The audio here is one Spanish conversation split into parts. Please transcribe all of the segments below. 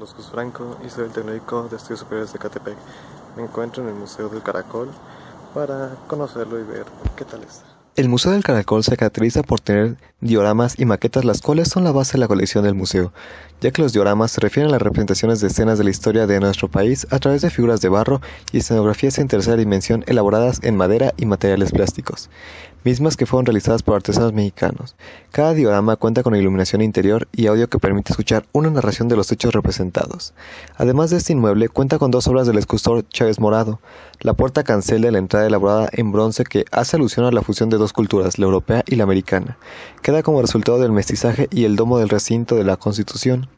Carlos Cruz Franco y soy el Tecnológico de Estudios Superiores de Ecatepec. Me encuentro en el Museo del Caracol para conocerlo y ver qué tal está. El Museo del Caracol se caracteriza por tener dioramas y maquetas, las cuales son la base de la colección del museo, ya que los dioramas se refieren a las representaciones de escenas de la historia de nuestro país a través de figuras de barro y escenografías en tercera dimensión elaboradas en madera y materiales plásticos, mismas que fueron realizadas por artesanos mexicanos. Cada diorama cuenta con iluminación interior y audio que permite escuchar una narración de los hechos representados. Además de este inmueble, cuenta con dos obras del escultor Chávez Morado: la puerta cancel de la entrada elaborada en bronce, que hace alusión a la fusión de dos culturas, la europea y la americana. Queda como resultado del mestizaje, y el domo del recinto de la Constitución,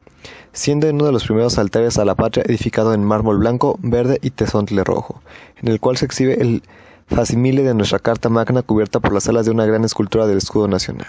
siendo uno de los primeros altares a la patria edificado en mármol blanco, verde y tezontle rojo, en el cual se exhibe el facsimile de nuestra Carta Magna cubierta por las alas de una gran escultura del escudo nacional.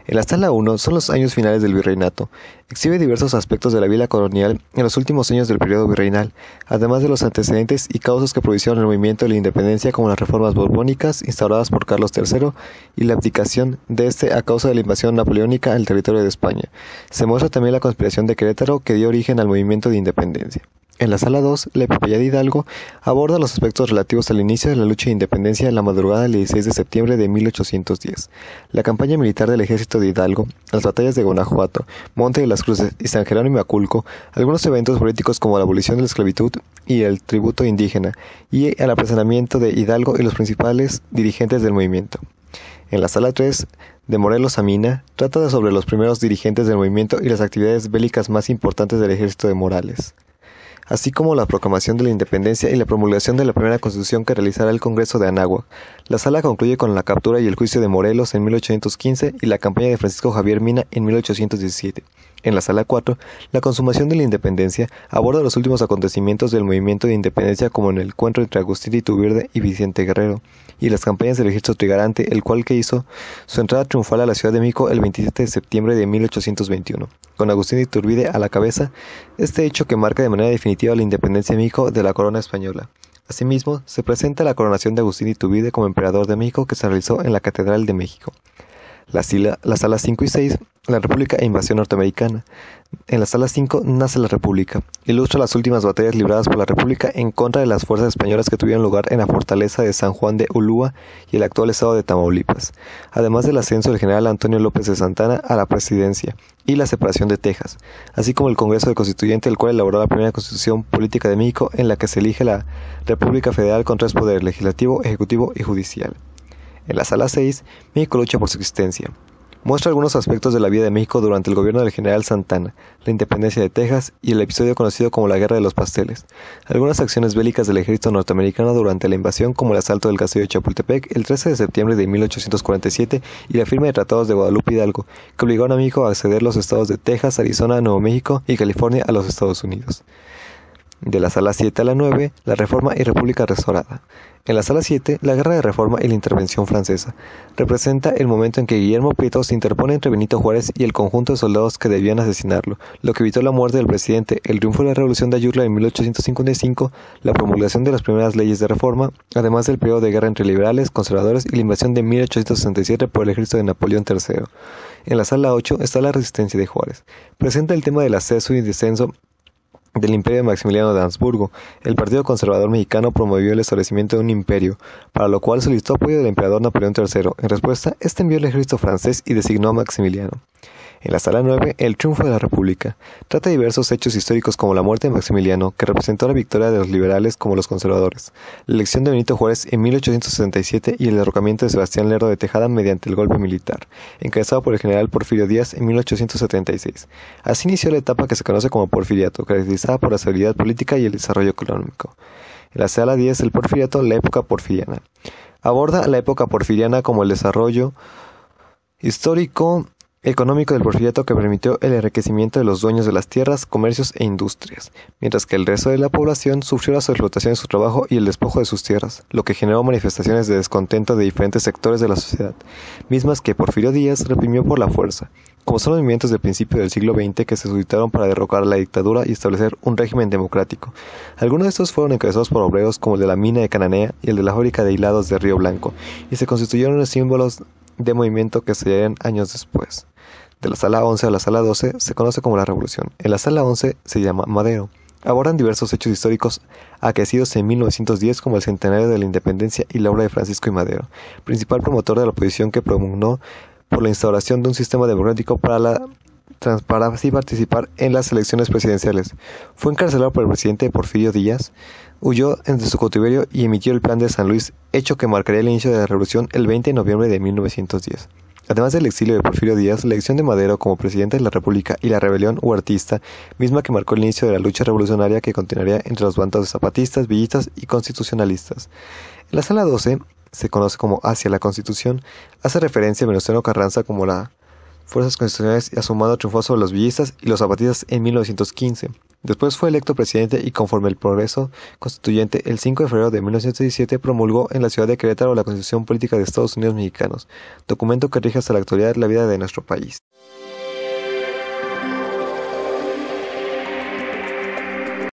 En la sala 1 son los años finales del virreinato. Exhibe diversos aspectos de la vida colonial en los últimos años del periodo virreinal, además de los antecedentes y causas que propiciaron el movimiento de la independencia, como las reformas borbónicas instauradas por Carlos III y la abdicación de este a causa de la invasión napoleónica al territorio de España. Se muestra también la conspiración de Querétaro, que dio origen al movimiento de independencia. En la sala 2, la epopeya de Hidalgo aborda los aspectos relativos al inicio de la lucha de independencia en la madrugada del 16 de septiembre de 1810, la campaña militar del ejército de Hidalgo, las batallas de Guanajuato, Monte de las Cruces y San Jerónimo y Aculco, algunos eventos políticos como la abolición de la esclavitud y el tributo indígena, y el apresamiento de Hidalgo y los principales dirigentes del movimiento. En la sala 3, de Morelos a Mina, trata sobre los primeros dirigentes del movimiento y las actividades bélicas más importantes del ejército de Morales, así como la proclamación de la independencia y la promulgación de la primera constitución que realizará el Congreso de Anáhuac. La sala concluye con la captura y el juicio de Morelos en 1815 y la campaña de Francisco Javier Mina en 1817. En la sala 4, la consumación de la independencia aborda los últimos acontecimientos del movimiento de independencia, como en el encuentro entre Agustín de Iturbide y Vicente Guerrero, y las campañas del ejército trigarante, el cual que hizo su entrada triunfal a la Ciudad de México el 27 de septiembre de 1821, con Agustín de Iturbide a la cabeza, este hecho que marca de manera definitiva la independencia de México de la corona española. Asimismo, se presenta la coronación de Agustín de Iturbide como emperador de México, que se realizó en la Catedral de México. Las salas 5 y 6, la República e invasión norteamericana. En la sala 5 nace la República. Ilustra las últimas batallas libradas por la República en contra de las fuerzas españolas que tuvieron lugar en la fortaleza de San Juan de Ulúa y el actual estado de Tamaulipas, además del ascenso del general Antonio López de Santana a la presidencia y la separación de Texas, así como el Congreso de Constituyente, el cual elaboró la primera Constitución Política de México, en la que se elige la República Federal con tres poderes: legislativo, ejecutivo y judicial. En la sala 6, México lucha por su existencia. Muestra algunos aspectos de la vida de México durante el gobierno del general Santana, la independencia de Texas y el episodio conocido como la Guerra de los Pasteles. Algunas acciones bélicas del ejército norteamericano durante la invasión, como el asalto del castillo de Chapultepec el 13 de septiembre de 1847 y la firma de tratados de Guadalupe Hidalgo, que obligaron a México a ceder los estados de Texas, Arizona, Nuevo México y California a los Estados Unidos. De la sala 7 a la 9, la Reforma y República restaurada. En la sala 7, la Guerra de Reforma y la Intervención Francesa. Representa el momento en que Guillermo Prieto se interpone entre Benito Juárez y el conjunto de soldados que debían asesinarlo, lo que evitó la muerte del presidente, el triunfo de la Revolución de Ayutla en 1855, la promulgación de las primeras leyes de reforma, además del periodo de guerra entre liberales, conservadores y la invasión de 1867 por el ejército de Napoleón III. En la sala 8 está la resistencia de Juárez. Presenta el tema del ascenso y descenso del imperio de Maximiliano de Habsburgo. El Partido Conservador Mexicano promovió el establecimiento de un imperio, para lo cual solicitó apoyo del emperador Napoleón III. En respuesta, este envió el ejército francés y designó a Maximiliano. En la sala 9, el triunfo de la República. Trata diversos hechos históricos, como la muerte de Maximiliano, que representó la victoria de los liberales como los conservadores, la elección de Benito Juárez en 1867 y el derrocamiento de Sebastián Lerdo de Tejada mediante el golpe militar, encabezado por el general Porfirio Díaz en 1876. Así inició la etapa que se conoce como Porfiriato, caracterizada por la estabilidad política y el desarrollo económico. En la sala 10, el Porfiriato, la época porfiriana. Aborda la época porfiriana como el desarrollo histórico económico del porfiriato, que permitió el enriquecimiento de los dueños de las tierras, comercios e industrias, mientras que el resto de la población sufrió la sobreexplotación de su trabajo y el despojo de sus tierras, lo que generó manifestaciones de descontento de diferentes sectores de la sociedad, mismas que Porfirio Díaz reprimió por la fuerza, como son los movimientos del principio del siglo XX que se suscitaron para derrocar la dictadura y establecer un régimen democrático. Algunos de estos fueron encabezados por obreros, como el de la mina de Cananea y el de la fábrica de hilados de Río Blanco, y se constituyeron en símbolos de movimiento que se darían años después. De la sala 11 a la sala 12 se conoce como la Revolución. En la sala 11 se llama Madero. Abordan diversos hechos históricos acaecidos en 1910 como el centenario de la independencia y la obra de Francisco I. Madero, principal promotor de la oposición que propugnó por la instauración de un sistema democrático para así participar en las elecciones presidenciales. Fue encarcelado por el presidente Porfirio Díaz, huyó de su cautiverio y emitió el Plan de San Luis, hecho que marcaría el inicio de la revolución el 20 de noviembre de 1910. Además del exilio de Porfirio Díaz, la elección de Madero como presidente de la República y la rebelión huertista, misma que marcó el inicio de la lucha revolucionaria que continuaría entre los bandos de zapatistas, villistas y constitucionalistas. En la sala 12, se conoce como Hacia la Constitución, hace referencia a Venustiano Carranza como las fuerzas constitucionales y a su mando triunfó sobre los villistas y los zapatistas en 1915. Después fue electo presidente y conforme el Progreso Constituyente, el 5 de febrero de 1917 promulgó en la ciudad de Querétaro la Constitución Política de Estados Unidos Mexicanos, documento que rige hasta la actualidad la vida de nuestro país.